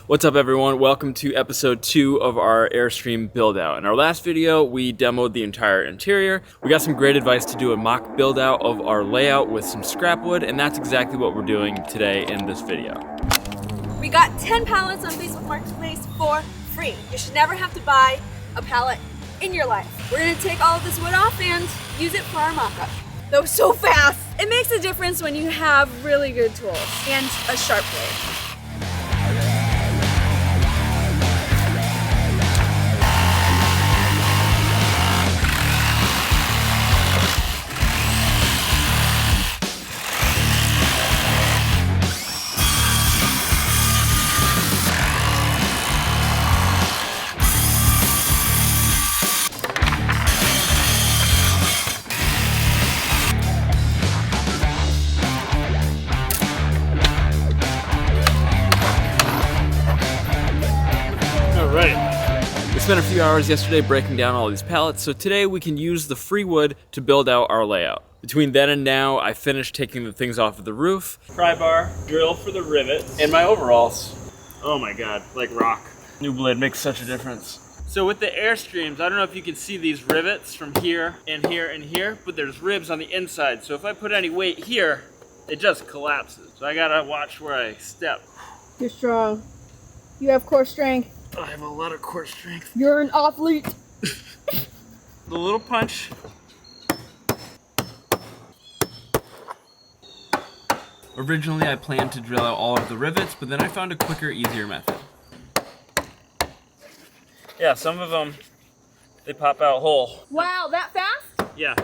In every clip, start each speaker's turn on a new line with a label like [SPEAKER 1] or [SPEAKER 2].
[SPEAKER 1] What's up everyone? Welcome to episode 2 of our Airstream build out. In our last video, we demoed the entire interior. We got some great advice to do a mock build out of our layout with some scrap wood, and that's exactly what we're doing today in this video.
[SPEAKER 2] We got 10 pallets on Facebook Marketplace for free. You should never have to buy a pallet in your life. We're gonna take all of this wood off and use it for our mock-up. That was so fast. It makes a difference when you have really good tools and a sharp blade.
[SPEAKER 1] We spent a few hours yesterday breaking down all these pallets, so today we can use the free wood to build out our layout. Between then and now, I finished taking the things off of the roof. Pry bar, drill for the rivets, and my overalls. Oh my god, like rock. New blade makes such a difference. So with the Airstreams, I don't know if you can see these rivets from here and here and here, but there's ribs on the inside, so if I put any weight here, it just collapses. So I gotta watch where I step.
[SPEAKER 2] You're strong. You have core strength.
[SPEAKER 1] I have a lot of core strength.
[SPEAKER 2] You're an athlete.
[SPEAKER 1] The little punch. Originally, I planned to drill out all of the rivets, but then I found a quicker, easier method. Yeah, some of them, they pop out whole.
[SPEAKER 2] Wow, that fast?
[SPEAKER 1] Yeah.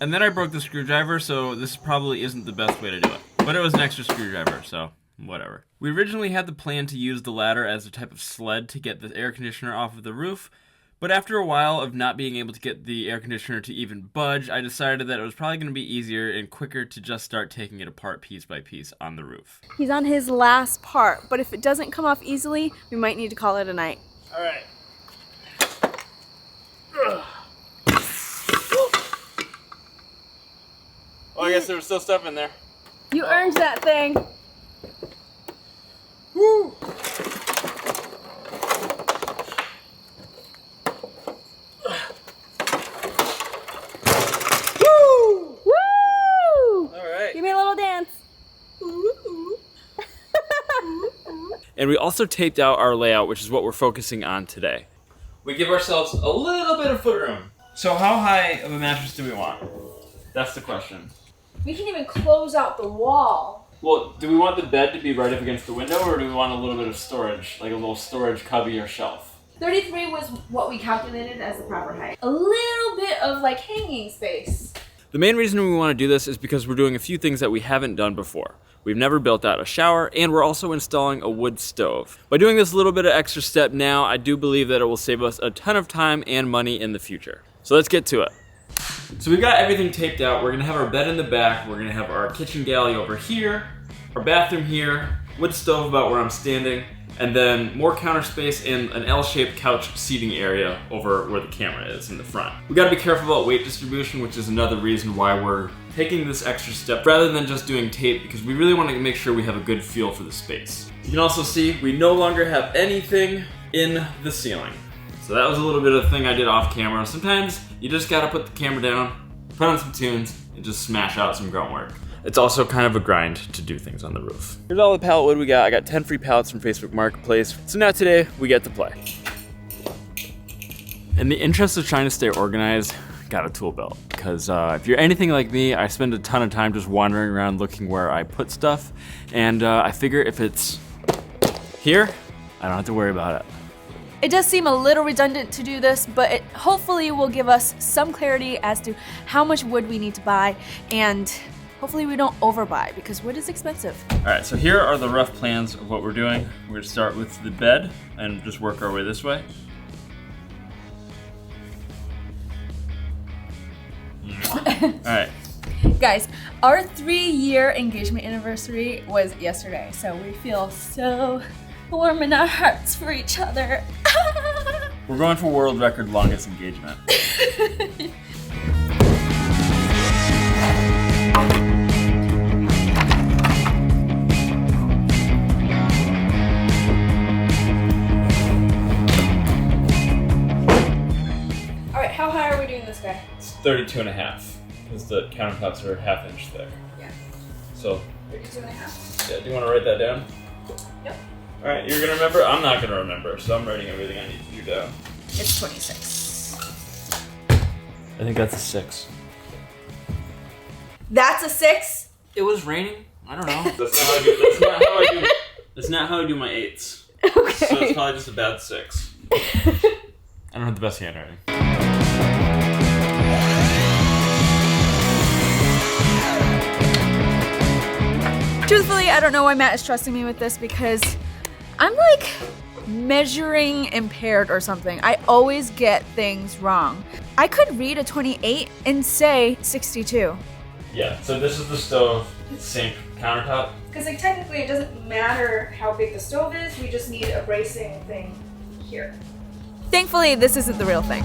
[SPEAKER 1] And then I broke the screwdriver, so this probably isn't the best way to do it. But it was an extra screwdriver, so whatever. We originally had the plan to use the ladder as a type of sled to get the air conditioner off of the roof, but after a while of not being able to get the air conditioner to even budge, I decided that it was probably going to be easier and quicker to just start taking it apart piece by piece on the roof.
[SPEAKER 2] He's on his last part, but if it doesn't come off easily, we might need to call it a night.
[SPEAKER 1] All right. Oh, I guess there was still stuff in there.
[SPEAKER 2] You earned that thing.
[SPEAKER 1] Woo!
[SPEAKER 2] Woo! Woo!
[SPEAKER 1] All right.
[SPEAKER 2] Give me a little dance.
[SPEAKER 1] And we also taped out our layout, which is what we're focusing on today. We give ourselves a little bit of footroom. So how high of a mattress do we want? That's the question.
[SPEAKER 2] We can even close out the wall.
[SPEAKER 1] Well, do we want the bed to be right up against the window, or do we want a little bit of storage, like a little storage cubby or shelf?
[SPEAKER 2] 33 was what we calculated as the proper height. A little bit of like hanging space.
[SPEAKER 1] The main reason we want to do this is because we're doing a few things that we haven't done before. We've never built out a shower, and we're also installing a wood stove. By doing this little bit of extra step now, I do believe that it will save us a ton of time and money in the future. So let's get to it. So we've got everything taped out. We're gonna have our bed in the back. We're gonna have our kitchen galley over here, our bathroom here, wood stove about where I'm standing, and then more counter space and an L-shaped couch seating area over where the camera is in the front. We gotta be careful about weight distribution, which is another reason why we're taking this extra step rather than just doing tape, because we really want to make sure we have a good feel for the space. You can also see we no longer have anything in the ceiling. So that was a little bit of a thing I did off camera. Sometimes you just gotta put the camera down, put on some tunes, and just smash out some grunt work. It's also kind of a grind to do things on the roof. Here's all the pallet wood we got. I got 10 free pallets from Facebook Marketplace. So now today, we get to play. In the interest of trying to stay organized, got a tool belt. Because if you're anything like me, I spend a ton of time just wandering around looking where I put stuff. And I figure if it's here, I don't have to worry about it.
[SPEAKER 2] It does seem a little redundant to do this, but it hopefully will give us some clarity as to how much wood we need to buy, and hopefully we don't overbuy because wood is expensive.
[SPEAKER 1] All right, so here are the rough plans of what we're doing. We're gonna start with the bed and just work our way this way. All right.
[SPEAKER 2] Guys, our 3-year engagement anniversary was yesterday, so we feel so warm in our hearts for each other.
[SPEAKER 1] We're going for world record longest engagement.
[SPEAKER 2] this guy?
[SPEAKER 1] It's 32 and a half, because the countertops are ½ inch thick.
[SPEAKER 2] Yeah.
[SPEAKER 1] So
[SPEAKER 2] 32 and a half.
[SPEAKER 1] yeah, do you want to write that down?
[SPEAKER 2] Yep.
[SPEAKER 1] All right, you're gonna remember? I'm not gonna remember, so I'm writing everything I need to do down.
[SPEAKER 2] It's 26.
[SPEAKER 1] I think that's a 6.
[SPEAKER 2] That's a 6?
[SPEAKER 1] It was raining. I don't know. That's not how I do my 8s.
[SPEAKER 2] Okay.
[SPEAKER 1] So it's probably just a bad 6. I don't have the best handwriting.
[SPEAKER 2] Truthfully, I don't know why Matt is trusting me with this because I'm like measuring impaired or something. I always get things wrong. I could read a 28 and say 62.
[SPEAKER 1] Yeah, so this is the stove, same countertop.
[SPEAKER 2] Because like technically it doesn't matter how big the stove is, we just need a bracing thing here. Thankfully, this isn't the real thing.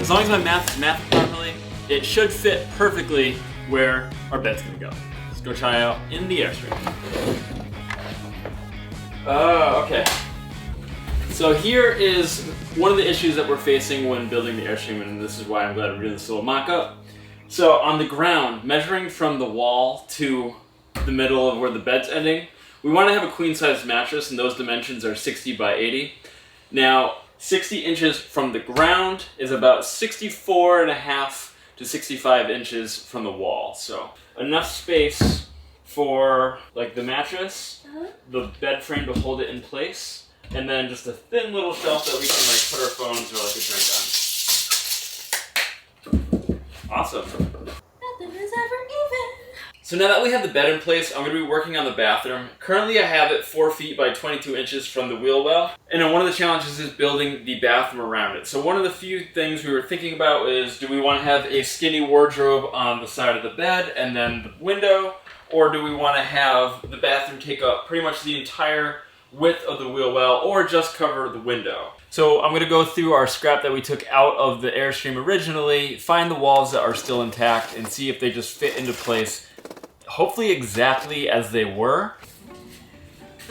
[SPEAKER 1] As long as my math is mapped properly, it should fit perfectly where our bed's gonna go. Let's go try out in the Airstream. Okay. So here is one of the issues that we're facing when building the Airstream, and this is why I'm glad we're doing this little mock-up. So on the ground, measuring from the wall to the middle of where the bed's ending, we want to have a queen-size mattress, and those dimensions are 60 by 80. Now, 60 inches from the ground is about 64.5 to 65 inches from the wall. So enough space for like the mattress, the bed frame to hold it in place, and then just a thin little shelf that we can like put our phones or like a drink on. Awesome.
[SPEAKER 2] Nothing is ever even.
[SPEAKER 1] So now that we have the bed in place, I'm going to be working on the bathroom. Currently I have it 4 feet by 22 inches from the wheel well. And then one of the challenges is building the bathroom around it. So one of the few things we were thinking about is, do we want to have a skinny wardrobe on the side of the bed and then the window? Or do we want to have the bathroom take up pretty much the entire width of the wheel well, or just cover the window? So I'm going to go through our scrap that we took out of the Airstream originally, find the walls that are still intact, and see if they just fit into place, hopefully exactly as they were.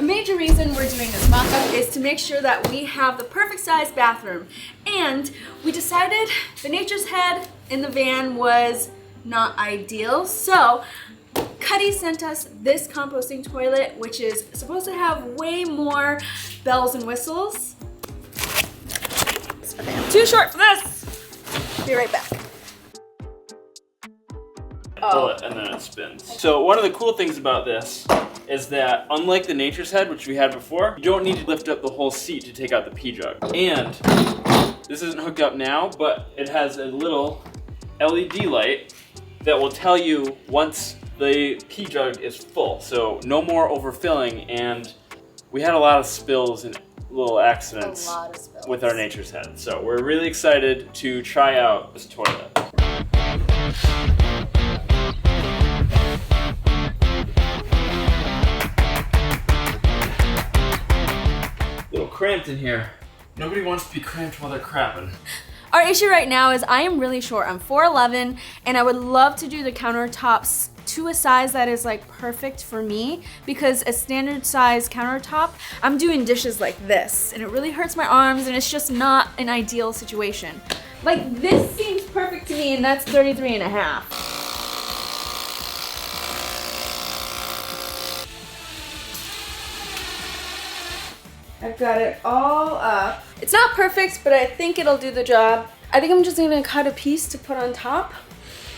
[SPEAKER 2] A major reason we're doing this mock-up is to make sure that we have the perfect size bathroom. And we decided the Nature's Head in the van was not ideal. So Cuddy sent us this composting toilet, which is supposed to have way more bells and whistles. Okay, I'm too short for this. Be right back.
[SPEAKER 1] Pull it and then it spins. So one of the cool things about this is that unlike the Nature's Head, which we had before, you don't need to lift up the whole seat to take out the pee jug. And this isn't hooked up now, but it has a little LED light that will tell you once the pee jug is full. So no more overfilling, and we had a lot of spills and little accidents with our Nature's Head. So we're really excited to try out this toilet. Cramped in here. Nobody wants to be cramped while they're crapping.
[SPEAKER 2] Our issue right now is I am really short. I'm 4'11", and I would love to do the countertops to a size that is like perfect for me, because a standard size countertop, I'm doing dishes like this, and it really hurts my arms, and it's just not an ideal situation. Like this seems perfect to me, and that's 33.5. I've got it all up. It's not perfect, but I think it'll do the job. I think I'm just gonna cut a piece to put on top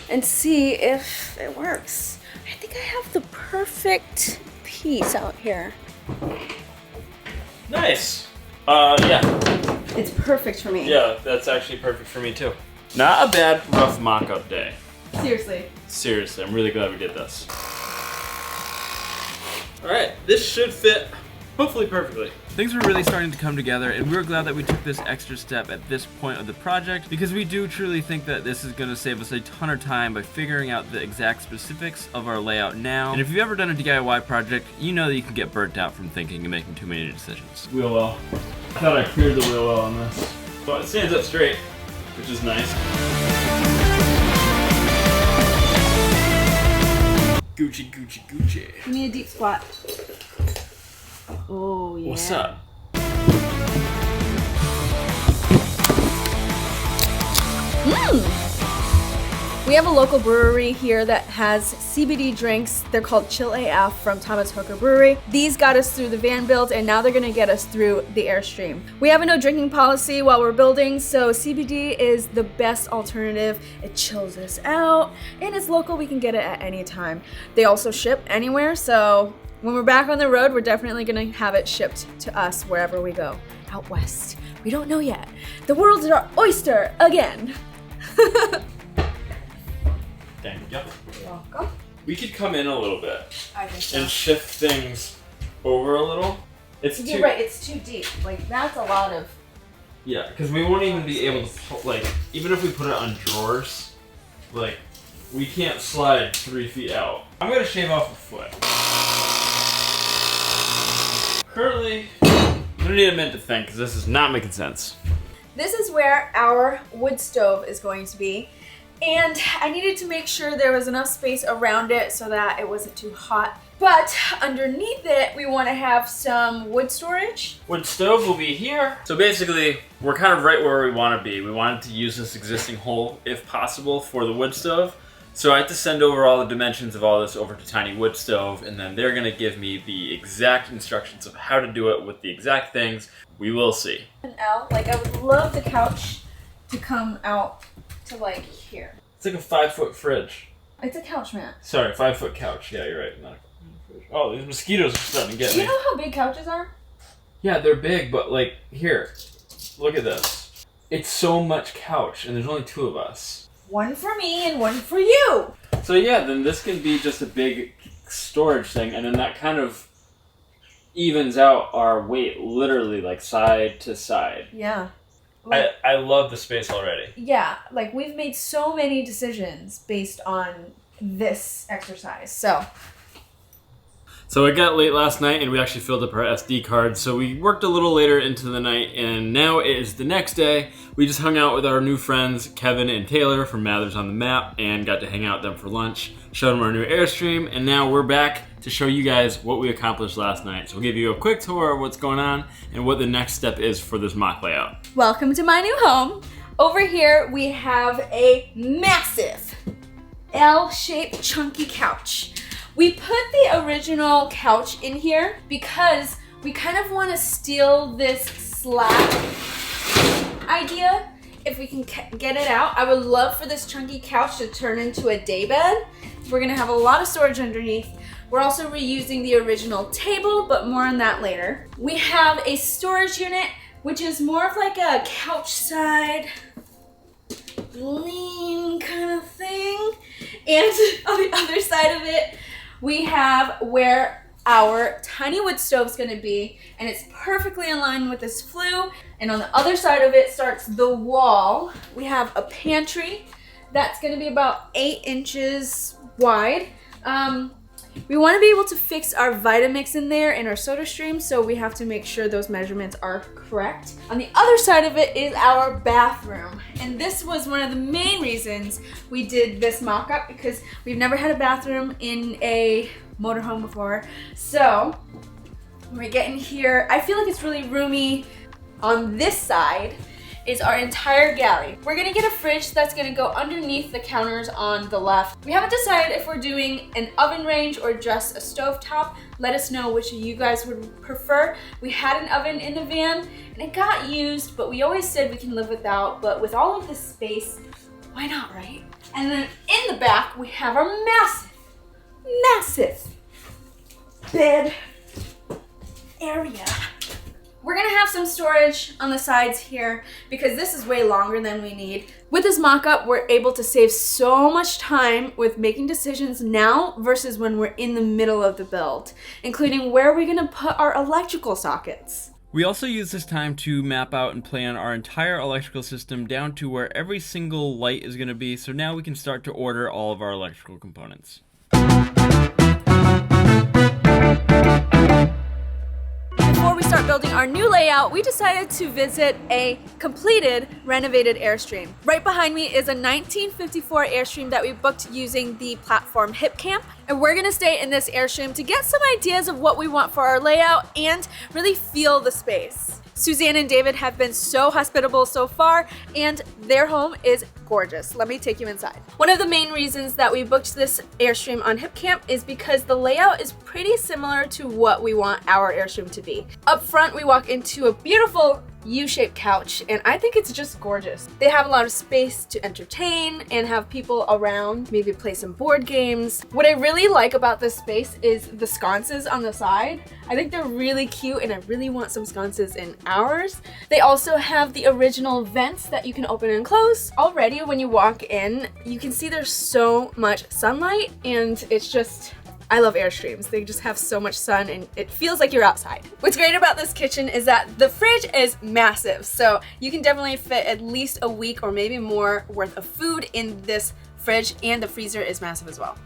[SPEAKER 2] and see if it works. I think I have the perfect piece out here.
[SPEAKER 1] Nice. Yeah.
[SPEAKER 2] It's perfect for me.
[SPEAKER 1] Yeah, that's actually perfect for me too. Not a bad rough mock-up day.
[SPEAKER 2] Seriously.
[SPEAKER 1] Seriously, I'm really glad we did this. All right, this should fit hopefully perfectly. Things were really starting to come together, and we were glad that we took this extra step at this point of the project because we do truly think that this is going to save us a ton of time by figuring out the exact specifics of our layout now. And if you've ever done a DIY project, you know that you can get burnt out from thinking and making too many decisions. Wheel well. I thought I cleared the wheel well on this. Well, it stands up straight, which is nice. Gucci, Gucci, Gucci.
[SPEAKER 2] Give me a deep squat. Oh, yeah.
[SPEAKER 1] What's up?
[SPEAKER 2] We have a local brewery here that has CBD drinks. They're called Chill AF from Thomas Hooker Brewery. These got us through the van build, and now they're gonna get us through the Airstream. We have a no drinking policy while we're building, so CBD is the best alternative. It chills us out, and it's local. We can get it at any time. They also ship anywhere, so when we're back on the road, we're definitely gonna have it shipped to us wherever we go. Out west. We don't know yet. The world's our oyster again.
[SPEAKER 1] Thank you.
[SPEAKER 2] You're welcome.
[SPEAKER 1] We could come in a little bit
[SPEAKER 2] I think so.
[SPEAKER 1] and shift things over a little.
[SPEAKER 2] You're right, it's too deep. Like, that's a lot of...
[SPEAKER 1] Yeah, because we won't even be able to pull, like, even if we put it on drawers, like, we can't slide 3 feet out. I'm gonna shave off a foot. Currently, I'm gonna need a minute to think because this is not making sense.
[SPEAKER 2] This is where our wood stove is going to be. And I needed to make sure there was enough space around it so that it wasn't too hot. But underneath it, we want to have some wood storage.
[SPEAKER 1] Wood stove will be here. So basically, we're kind of right where we want to be. We wanted to use this existing hole, if possible, for the wood stove. So I had to send over all the dimensions of all this over to Tiny Wood Stove, and then they're gonna give me the exact instructions of how to do it with the exact things. We will see.
[SPEAKER 2] An L, like I would love the couch to come out to like here.
[SPEAKER 1] It's like a 5-foot fridge.
[SPEAKER 2] It's a couch mat.
[SPEAKER 1] Sorry, 5-foot couch. Yeah, you're right. Not a fridge. Oh, these mosquitoes are starting to get
[SPEAKER 2] Do
[SPEAKER 1] me.
[SPEAKER 2] you know how big couches are?
[SPEAKER 1] Yeah, they're big, but like, here, look at this. It's so much couch, and there's only 2 of us.
[SPEAKER 2] One for me and one for you.
[SPEAKER 1] So yeah, then this can be just a big storage thing, and then that kind of evens out our weight literally like side to side.
[SPEAKER 2] Yeah. Like,
[SPEAKER 1] I love the space already.
[SPEAKER 2] yeah, like we've made so many decisions based on this exercise. So
[SPEAKER 1] it got late last night and we actually filled up our SD card, so we worked a little later into the night, and now it is the next day. We just hung out with our new friends, Kevin and Taylor from Mathers on the Map, and got to hang out with them for lunch, showed them our new Airstream, and now we're back to show you guys what we accomplished last night. So we'll give you a quick tour of what's going on and what the next step is for this mock layout.
[SPEAKER 2] welcome to my new home. Over here we have a massive L-shaped chunky couch. We put the original couch in here because we kind of want to steal this slab idea. If we can get it out, I would love for this chunky couch to turn into a daybed. We're gonna have a lot of storage underneath. We're also reusing the original table, but more on that later. We have a storage unit, which is more of like a couch side lean kind of thing. And on the other side of it, we have where our tiny wood stove is gonna be, and it's perfectly in line with this flue. And on the other side of it starts the wall. We have a pantry that's gonna be about 8 inches wide. We wanna be able to fix our Vitamix in there and our soda stream, so we have to make sure those measurements are correct. On the other side of it is our bathroom. And this was one of the main reasons we did this mock-up, because we've never had a bathroom in a motorhome before. So when we get in here, I feel like it's really roomy. On this side is our entire galley. We're gonna get a fridge that's gonna go underneath the counters on the left. We haven't decided if we're doing an oven range or just a stovetop. Let us know which of you guys would prefer. We had an oven in the van and it got used, but we always said we can live without, but with all of this space, why not, right? And then in the back, we have our massive bed area. We're gonna have some storage on the sides here because this is way longer than we need. With this mock-up, we're able to save so much time with making decisions now versus when we're in the middle of the build, including where we're gonna put our electrical sockets.
[SPEAKER 1] We also use this time to map out and plan our entire electrical system down to where every single light is going to be, so now we can start to order all of our electrical components.
[SPEAKER 2] Before we start building our new layout, we decided to visit a completed, renovated Airstream. Right behind me is a 1954 Airstream that we booked using the platform HipCamp, and we're gonna stay in this Airstream to get some ideas of what we want for our layout and really feel the space. Suzanne and David have been so hospitable so far, and their home is gorgeous. Let me take you inside. One of the main reasons that we booked this Airstream on HipCamp is because the layout is pretty similar to what we want our Airstream to be. Up front, we walk into a beautiful U-shaped couch, and I think it's just gorgeous. They have a lot of space to entertain and have people around, maybe play some board games. What I really like about this space is the sconces on the side. I think they're really cute, and I really want some sconces in ours. They also have the original vents that you can open and close. Already when you walk in, you can see there's so much sunlight, and it's just, I love Airstreams. They just have so much sun and it feels like you're outside. What's great about this kitchen is that the fridge is massive, so you can definitely fit at least a week or maybe more worth of food in this fridge, and the freezer is massive as well.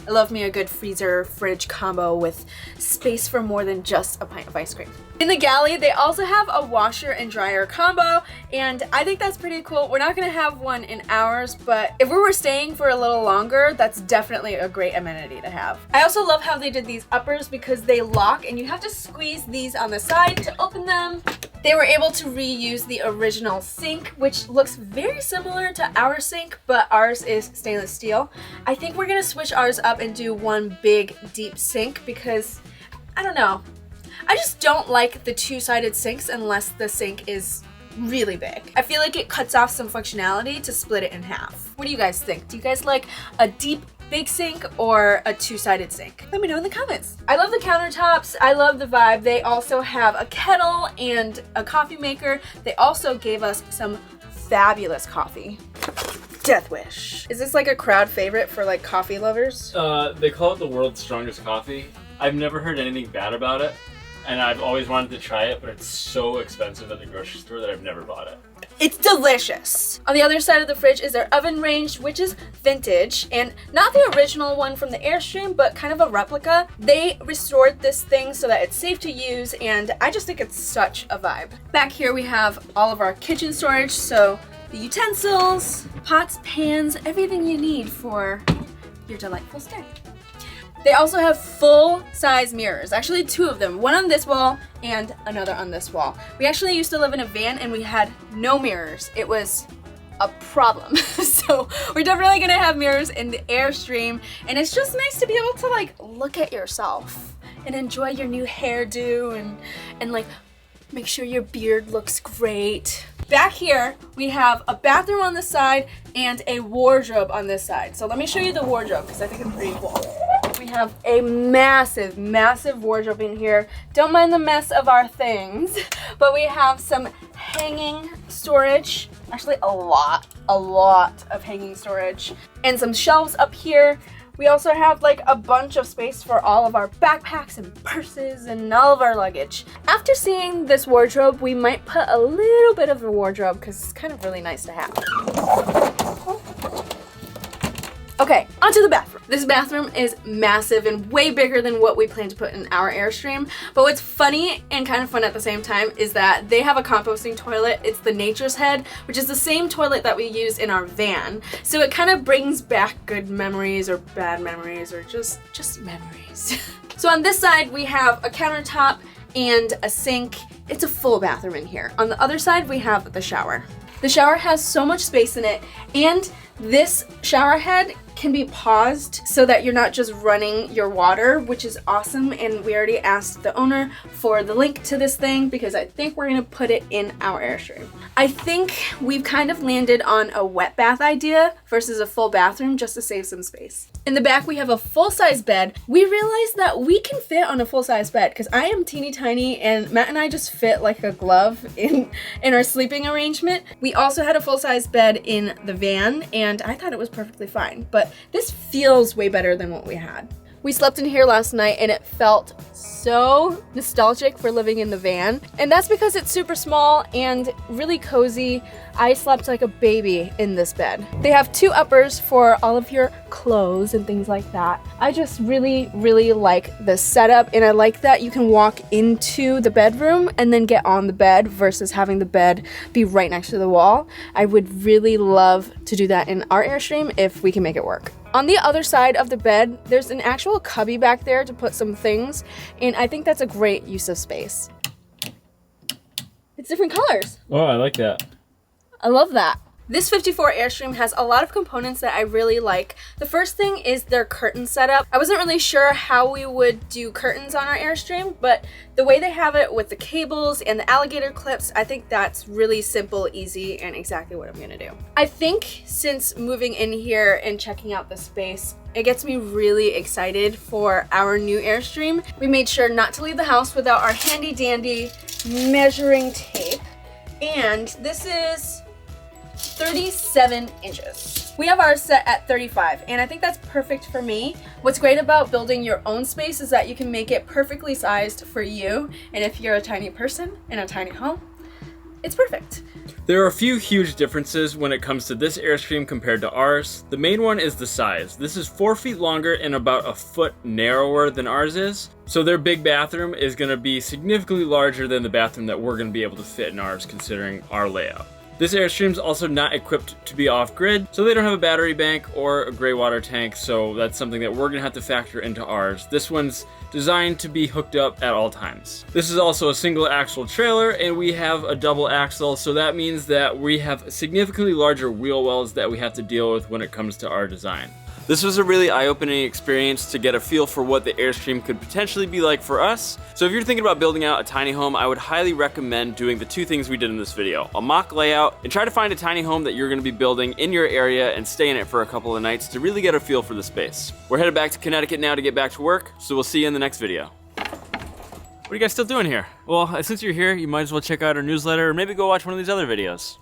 [SPEAKER 2] I love me a good freezer fridge combo with space for more than just a pint of ice cream. In the galley, they also have a washer and dryer combo, and I think that's pretty cool. We're not gonna have one in ours, but if we were staying for a little longer, that's definitely a great amenity to have. I also love how they did these uppers because they lock and you have to squeeze these on the side to open them. They were able to reuse the original sink, which looks very similar to our sink, but ours is stainless steel. I think we're gonna switch ours up and do one big deep sink because, I don't know, I just don't like the two-sided sinks unless the sink is really big. I feel like it cuts off some functionality to split it in half. What do you guys think? Do you guys like a deep big sink or a two-sided sink? Let me know in the comments. I love the countertops. I love the vibe. They also have a kettle and a coffee maker. They also gave us some fabulous coffee. Death Wish. Is this like a crowd favorite for like coffee lovers?
[SPEAKER 1] They call it the world's strongest coffee. I've never heard anything bad about it, and I've always wanted to try it, but it's so expensive at the grocery store that I've never bought it.
[SPEAKER 2] It's delicious. On the other side of the fridge is their oven range, which is vintage and not the original one from the Airstream, but kind of a replica. They restored this thing so that it's safe to use, and I just think it's such a vibe. Back here we have all of our kitchen storage, so the utensils, pots, pans, everything you need for your delightful stay. They also have full-size mirrors, actually two of them, one on this wall and another on this wall. We actually used to live in a van and we had no mirrors. It was a problem. So we're definitely gonna have mirrors in the Airstream, and it's just nice to be able to like look at yourself and enjoy your new hairdo and like make sure your beard looks great. Back here, we have a bathroom on this side and a wardrobe on this side. So let me show you the wardrobe because I think it's pretty cool. We have a massive, massive wardrobe in here. Don't mind the mess of our things, but we have some hanging storage. Actually, a lot of hanging storage. And some shelves up here. We also have like a bunch of space for all of our backpacks and purses and all of our luggage. After seeing this wardrobe, we might put a little bit of the wardrobe because it's kind of really nice to have. Okay, onto the bathroom. This bathroom is massive and way bigger than what we plan to put in our Airstream. But what's funny and kind of fun at the same time is that they have a composting toilet. It's the Nature's Head, which is the same toilet that we use in our van. So it kind of brings back good memories or bad memories or just memories. So on this side, we have a countertop and a sink. It's a full bathroom in here. On the other side, we have the shower. The shower has so much space in it, and this shower head can be paused so that you're not just running your water, which is awesome. And we already asked the owner for the link to this thing because I think we're gonna put it in our Airstream. I think we've kind of landed on a wet bath idea versus a full bathroom just to save some space. In the back, we have a full-size bed. We realized that we can fit on a full-size bed because I am teeny tiny and Matt and I just fit like a glove in our sleeping arrangement. We also had a full-size bed in the van and I thought it was perfectly fine, but this feels way better than what we had. We slept in here last night and it felt so nostalgic for living in the van. And that's because it's super small and really cozy. I slept like a baby in this bed. They have 2 uppers for all of your clothes and things like that. I just really, really like the setup, and I like that you can walk into the bedroom and then get on the bed versus having the bed be right next to the wall. I would really love to do that in our Airstream if we can make it work. On the other side of the bed, there's an actual cubby back there to put some things, and I think that's a great use of space. It's different colors.
[SPEAKER 1] Oh, I like that.
[SPEAKER 2] I love that. This 54 Airstream has a lot of components that I really like. The first thing is their curtain setup. I wasn't really sure how we would do curtains on our Airstream, but the way they have it with the cables and the alligator clips, I think that's really simple, easy, and exactly what I'm gonna do. I think since moving in here and checking out the space, it gets me really excited for our new Airstream. We made sure not to leave the house without our handy dandy measuring tape. And this is 37 inches. We have ours set at 35, and I think that's perfect for me. What's great about building your own space is that you can make it perfectly sized for you, and if you're a tiny person in a tiny home, it's perfect.
[SPEAKER 1] There are a few huge differences when it comes to this Airstream compared to ours. The main one is the size. This is 4 feet longer and about a foot narrower than ours is. So their big bathroom is gonna be significantly larger than the bathroom that we're gonna be able to fit in ours considering our layout. This Airstream's also not equipped to be off-grid, so they don't have a battery bank or a gray water tank, so that's something that we're gonna have to factor into ours. This one's designed to be hooked up at all times. This is also a single axle trailer, and we have a double axle, so that means that we have significantly larger wheel wells that we have to deal with when it comes to our design. This was a really eye-opening experience to get a feel for what the Airstream could potentially be like for us. So if you're thinking about building out a tiny home, I would highly recommend doing the 2 things we did in this video. A mock layout, and try to find a tiny home that you're gonna be building in your area and stay in it for a couple of nights to really get a feel for the space. We're headed back to Connecticut now to get back to work, so we'll see you in the next video. What are you guys still doing here? Well, since you're here, you might as well check out our newsletter or maybe go watch one of these other videos.